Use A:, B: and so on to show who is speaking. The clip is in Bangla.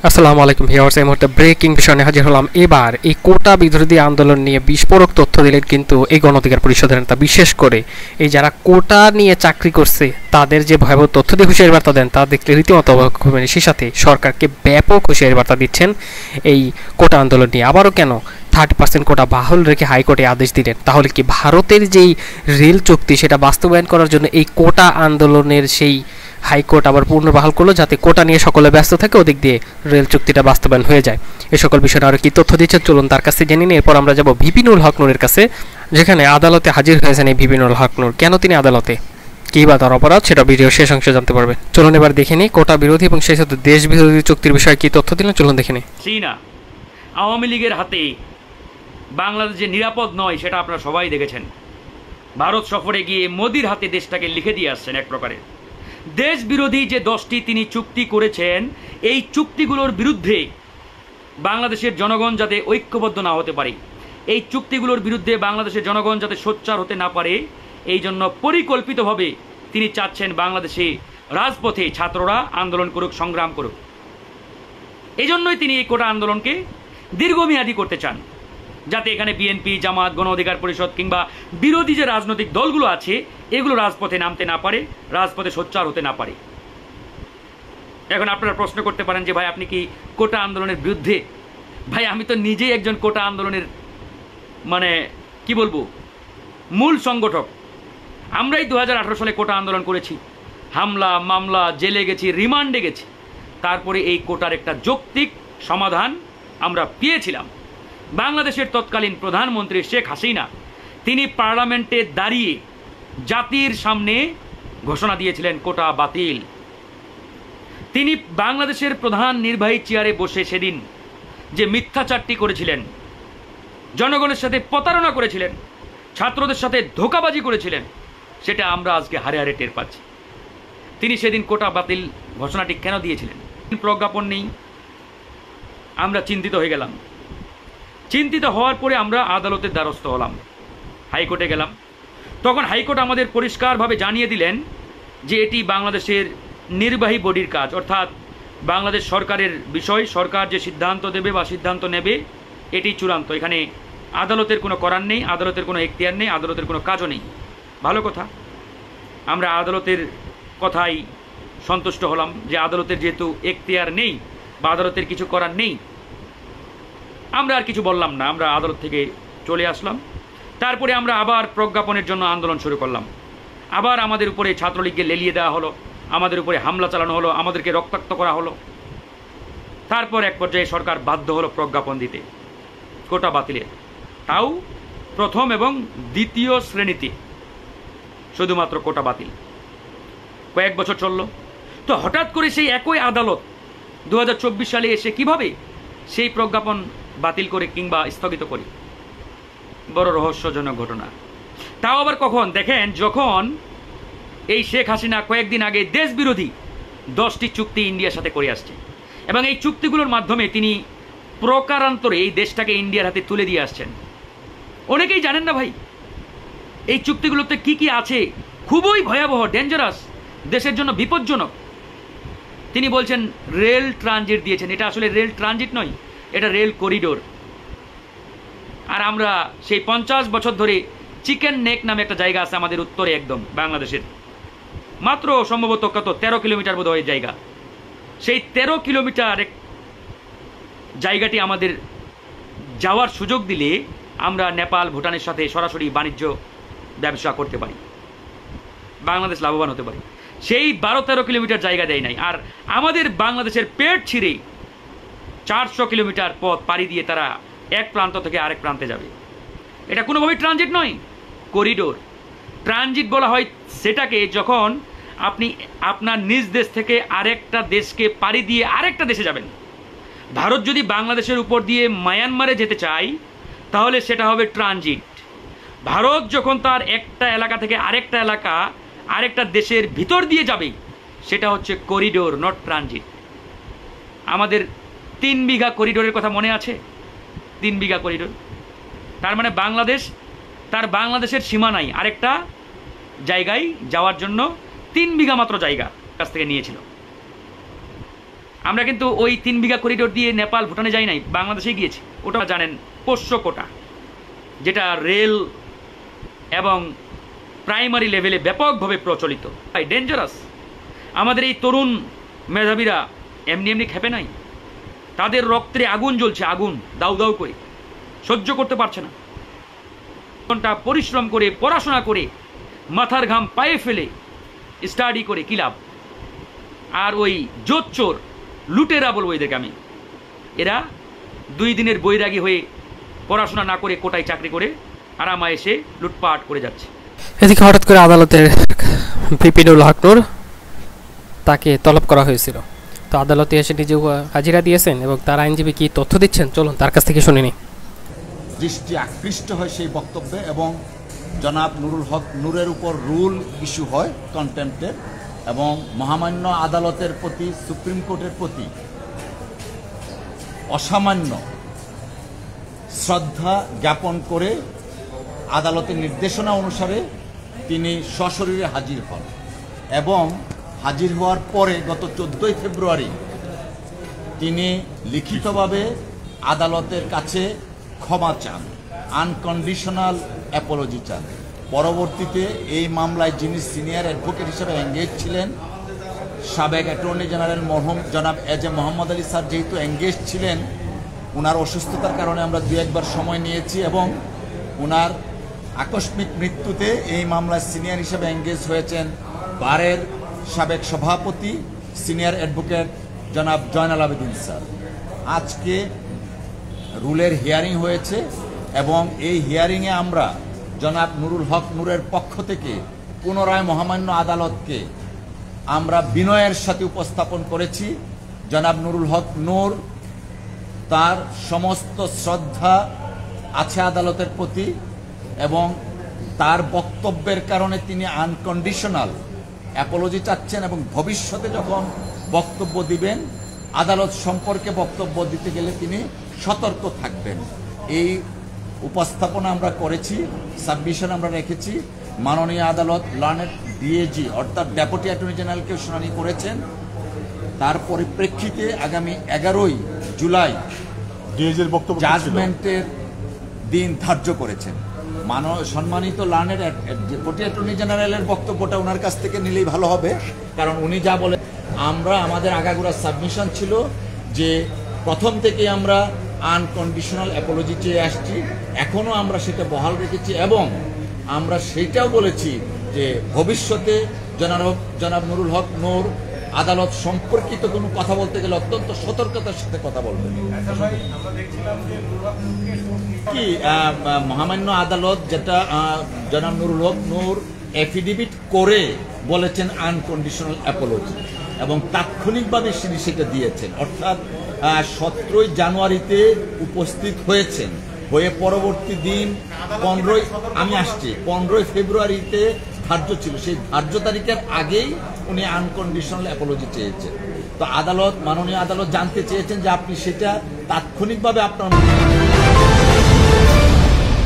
A: আসসালামু আলাইকুম ভিউয়ার্স, এই মুহূর্তে ব্রেকিং বিষয় নিয়ে হাজির হলাম। এবার এই কোটা বিরোধী আন্দোলন নিয়ে বিস্ফোরক তথ্য দিলেন কিন্তু এই গণ অধিকার পরিষদের নেতা। বিশেষ করে এই যারা কোটা নিয়ে চাকরি করছে তাদের যে ভয়াবহ তথ্য দিয়ে হুঁশিয়ারি বার্তা দেন তা দেখলে রীতিমতো অবাক হবেন। সেই সাথে সরকারকে ব্যাপক হুঁশিয়ারি বার্তা দিচ্ছেন এই কোটা আন্দোলন নিয়ে। আবারও কেন 30% কোটা বাহুল রেখে হাইকোর্টে আদেশ দিলেন? তাহলে কি ভারতের যেই রেল চুক্তি সেটা বাস্তবায়ন করার জন্য এই কোটা আন্দোলনের সেই হাইকোর্ট আবার পুনর্বহাল করলো, যাতে কোটা নিয়ে সকলে ব্যস্ত থাকে, ওদিক দিয়ে রেল চুক্তিটা বাস্তবায়ন হয়ে যায়। এ সকল বিষয়ে আরও কি তথ্য দিচ্ছেন চলুন তার কাছে জেনে নিই। এরপর আমরা যাব ভিপিনুল হক নূরের কাছে, যেখানে আদালতে হাজির হয়েছেন এই ভিপিনুল হক নূর। কেন তিনি আদালতে, কী বা তার অপরাধ, সেটা ভিডিও শেষ অংশে জানতে পারবেন। চলুন এবার দেখে নিই কোটা বিরোধী এবং সেই সাথে দেশ বিরোধী চুক্তির বিষয়ে কি তথ্য দিলেন, চলুন দেখে নিই।
B: চীনা আওয়ামী লীগের হাতে বাংলাদেশ যে নিরাপদ নয় সেটা আপনারা সবাই দেখেছেন। ভারত সফরে গিয়ে মোদির হাতে দেশটাকে লিখে দিয়ে আসছেন এক প্রকারের। দেশ বিরোধী যে 10টি তিনি চুক্তি করেছেন, এই চুক্তিগুলোর বিরুদ্ধে বাংলাদেশের জনগণ যাতে ঐক্যবদ্ধ না হতে পারে, এই চুক্তিগুলোর বিরুদ্ধে বাংলাদেশের জনগণ যাতে সোচ্চার হতে না পারে, এই জন্য পরিকল্পিতভাবে তিনি চাচ্ছেন বাংলাদেশে রাজপথে ছাত্ররা আন্দোলন করুক, সংগ্রাম করুক। এই জন্যই তিনি এই কোটা আন্দোলনকে দীর্ঘমেয়াদী করতে চান, যাতে এখানে বিএনপি, জামাত, গণ অধিকার পরিষদ কিংবা বিরোধী যে রাজনৈতিক দলগুলো আছে এগুলো রাজপথে নামতে না পারে, রাজপথে সোচ্চার হতে না পারে। এখন আপনারা প্রশ্ন করতে পারেন যে ভাই আপনি কি কোটা আন্দোলনের বিরুদ্ধে? ভাই আমি তো নিজেই একজন কোটা আন্দোলনের কি বলবো মূল সংগঠক। আমরাই 2018 সালে কোটা আন্দোলন করেছি, হামলা মামলা, জেলে গেছি, রিমান্ডে গেছি, তারপরে এই কোটার একটা যৌক্তিক সমাধান আমরা পেয়েছিলাম। বাংলাদেশের তৎকালীন প্রধানমন্ত্রী শেখ হাসিনা তিনি পার্লামেন্টে দাঁড়িয়ে জাতির সামনে ঘোষণা দিয়েছিলেন কোটা বাতিল। তিনি বাংলাদেশের প্রধান নির্বাহী চেয়ারে বসে সেদিন যে মিথ্যাচারটি করেছিলেন, জনগণের সাথে প্রতারণা করেছিলেন, ছাত্রদের সাথে ধোঁকাবাজি করেছিলেন, সেটা আমরা আজকে হারে হারে টের পাচ্ছি। তিনি সেদিন কোটা বাতিল ঘোষণাটি কেন দিয়েছিলেন? প্রজ্ঞাপন নেই। আমরা চিন্তিত হয়ে গেলাম। চিন্তিত হওয়ার পরে আমরা আদালতের দ্বারস্থ হলাম, হাইকোর্টে গেলাম। তখন হাইকোর্ট আমাদের পরিষ্কারভাবে জানিয়ে দিলেন যে এটি বাংলাদেশের নির্বাহী বডির কাজ, অর্থাৎ বাংলাদেশ সরকারের বিষয়। সরকার যে সিদ্ধান্ত দেবে বা সিদ্ধান্ত নেবে এটি চূড়ান্ত। এখানে আদালতের কোনো করার নেই, আদালতের কোনো এখতিয়ার নেই, আদালতের কোনো কাজও নেই। ভালো কথা, আমরা আদালতের কথাই সন্তুষ্ট হলাম যে আদালতের যেহেতু এখতিয়ার নেই বা আদালতের কিছু করার নেই, আমরা আর কিছু বললাম না, আমরা আদালত থেকে চলে আসলাম। তারপরে আমরা আবার প্রজ্ঞাপনের জন্য আন্দোলন শুরু করলাম। আবার আমাদের উপরে ছাত্রলীগকে লেলিয়ে দেওয়া হলো, আমাদের উপরে হামলা চালানো হলো, আমাদেরকে রক্তাক্ত করা হলো। তারপর এক পর্যায়ে সরকার বাধ্য হলো প্রজ্ঞাপন দিতে কোটা বাতিলের, তাও প্রথম এবং দ্বিতীয় শ্রেণীতে শুধুমাত্র কোটা বাতিল। কয়েক বছর চলল। তো হঠাৎ করে সেই একই আদালত 2024 সালে এসে কিভাবে সেই প্রজ্ঞাপন বাতিল করে কিংবা স্থগিত করে? বড় রহস্যজনক ঘটনা। তাও আবার কখন? দেখেন, যখন এই শেখ হাসিনা কয়েকদিন আগে দেশ বিরোধী 10টি চুক্তি ইন্ডিয়ার সাথে করে আসছে এবং এই চুক্তিগুলোর মাধ্যমে তিনি প্রকারান্তরে এই দেশটাকে ইন্ডিয়ার হাতে তুলে দিয়ে আসছেন। অনেকেই জানেন না ভাই এই চুক্তিগুলোতে কি কি আছে, খুবই ভয়াবহ, ডেঞ্জারাস, দেশের জন্য বিপজ্জনক। তিনি বলছেন রেল ট্রানজিট দিয়েছেন, এটা আসলে রেল ট্রানজিট নয়, এটা রেল করিডোর। আর আমরা সেই 50 বছর ধরে চিকেন নেক নামে একটা জায়গা আছে আমাদের উত্তরে, একদম বাংলাদেশের, মাত্র সম্ভবত কত 13 কিলোমিটার বোধ হয় জায়গা। সেই 13 কিলোমিটার জায়গাটি আমাদের যাওয়ার সুযোগ দিলে আমরা নেপাল, ভুটানের সাথে সরাসরি বাণিজ্য ব্যবসা করতে পারি, বাংলাদেশ লাভবান হতে পারি। সেই 12-13 কিলোমিটার জায়গা দেয় নাই। আর আমাদের বাংলাদেশের পেট ছিঁড়ে 400 কিলোমিটার পথ পাড়ি দিয়ে তারা এক প্রান্ত থেকে আরেক প্রান্তে যাবে। এটা কোনোভাবেই ট্রানজিট নয়, করিডোর। ট্রানজিট বলা হয় সেটাকে যখন আপনি আপনার নিজ দেশ থেকে আরেকটা দেশকে পাড়ি দিয়ে আরেকটা দেশে যাবেন। ভারত যদি বাংলাদেশের উপর দিয়ে মায়ানমারে যেতে চায় তাহলে সেটা হবে ট্রানজিট। ভারত যখন তার একটা এলাকা থেকে আরেকটা এলাকা, আরেকটা দেশের ভিতর দিয়ে যাবে, সেটা হচ্ছে করিডোর, নট ট্রানজিট। আমাদের 3 বিঘা করিডোরের কথা মনে আছে? 3 বিঘা করিডোর, তার মানে বাংলাদেশ তার বাংলাদেশের সীমানায় আরেকটা জায়গায় যাওয়ার জন্য 3 বিঘা মাত্র জায়গা কাছ থেকে নিয়েছিল। আমরা কিন্তু ওই 3 বিঘা করিডোর দিয়ে নেপাল ভুটানে যাই নাই, বাংলাদেশে গিয়েছি। ওটা জানেন পোষ্য কোটা, যেটা রেল এবং প্রাইমারি লেভেলে ব্যাপকভাবে প্রচলিত, ডেঞ্জারাস। আমাদের এই তরুণ মেধাবীরা এমনি এমনি খেপে নাই, তাদের রক্তে আগুন জ্বলছে, আগুন দাউ দাউ করে, সহ্য করতে পারছে না। ঘন্টা পরিশ্রম করে, পড়াশোনা করে, মাথার ঘাম পায়ে ফেলে স্টাডি করে কি লাভ? আর ওই জোচ্চোর লুটেরা বলবো এদেরকে আমি, এরা 2 দিনের বৈরাগী হয়ে পড়াশোনা না করে কোটায় চাকরি করে আরামা এসে লুটপাট করে যাচ্ছে।
A: এদিকে হঠাৎ করে আদালতের বিপিনুল হক নূর তাকে তলব করা হয়েছিল, তো আদালতে এসে নিজেও হাজিরা দিয়েছেন এবং তার আইনজীবী কি তথ্য দিচ্ছেন চলুন তার কাছ থেকে শুনে নিই।
C: দৃষ্টি আকৃষ্ট হয় সেই বক্তব্যে এবং জনাব নুরুল হক নূরের উপর রুল ইস্যু হয় কন্টেম্পটের, এবং মহামান্য আদালতের প্রতি, সুপ্রিম কোর্টের প্রতি অসামান্য শ্রদ্ধা জ্ঞাপন করে আদালতের নির্দেশনা অনুসারে তিনি সশরীরে হাজির হন এবং হাজির হওয়ার পরে গত 14ই ফেব্রুয়ারি তিনি লিখিতভাবে আদালতের কাছে ক্ষমা চান, আনকন্ডিশনাল অ্যাপোলজি চান। পরবর্তীতে এই মামলায় যিনি সিনিয়র অ্যাডভোকেট হিসেবে এঙ্গেজ ছিলেন, সাবেক অ্যাটর্নি জেনারেল মরহুম জনাব মোহাম্মদ আলী স্যার যেহেতু এঙ্গেজ ছিলেন, ওনার অসুস্থতার কারণে আমরা 2-1 বার সময় নিয়েছি এবং ওনার আকস্মিক মৃত্যুতে এই মামলায় সিনিয়র হিসেবে এঙ্গেজ হয়েছেন বারের সাবেক সভাপতি সিনিয়র অ্যাডভোকেট জনাব জয়নাল আবেদিন স্যার। আজকে রুলের হিয়ারিং হয়েছে এবং এই হিয়ারিংয়ে আমরা জনাব নুরুল হক নূরের পক্ষ থেকে পুনরায় মহামান্য আদালতকে আমরা বিনয়ের সাথে উপস্থাপন করেছি। জনাব নুরুল হক নূর, তার সমস্ত শ্রদ্ধা আছে আদালতের প্রতি এবং তার বক্তব্যের কারণে তিনি আনকন্ডিশনাল অ্যাপোলজি চাচ্ছেন এবং ভবিষ্যতে যখন বক্তব্য দিবেন, আদালত সম্পর্কে বক্তব্য দিতে গেলে তিনি সতর্ক থাকবেন। এই উপস্থাপনা আমরা করেছি, সাবমিশন আমরা রেখেছি। মাননীয় আদালত লার্নেড ডিএজি অর্থাৎ ডেপুটি অ্যাটর্নি জেনারেলকে শুনানি করেছেন। তার পরিপ্রেক্ষিতে আগামী 11ই জুলাই
D: ডিএজির বক্তব্য
C: জাজমেন্টের দিন ধার্য করেছেন। সম্মানিত লার্নেড ডেপুটি অ্যাটর্নি জেনারেলের বক্তব্যটা ওনার কাছ থেকে নিলেই ভালো হবে, কারণ উনি যা বলেন, আমরা আমাদের আগাগোড়া সাবমিশন ছিল যে প্রথম থেকে আমরা আনকন্ডিশনাল অ্যাপোলজি চেয়ে আসছি, এখনও আমরা সেটা বহাল রেখেছি এবং আমরা সেইটাও বলেছি যে ভবিষ্যতে জনাব নুরুল হক নূর আদালত সম্পর্কিত কোনো কথা বলতে গেলে অত্যন্ত সতর্কতার সাথে কথা বলবেন। কি মহামান্য আদালত যেটা জনাব নুরুল হক নূর এফিডেভিট করে বলেছেন আনকন্ডিশনাল অ্যাপোলজি এবং তাৎক্ষণিকভাবে তিনি সেটা দিয়েছেন, অর্থাৎ 17ই জানুয়ারিতে উপস্থিত হয়েছেন, হয়ে পরবর্তী দিন 15ই ফেব্রুয়ারিতে ধার্য ছিল, সেই ধার্য তারিখের আগেই উনি আনকন্ডিশনাল অ্যাপোলজি চেয়েছেন। তো আদালত, মাননীয় আদালত জানতে চেয়েছেন যে আপনি সেটা তাৎক্ষণিকভাবে আপনার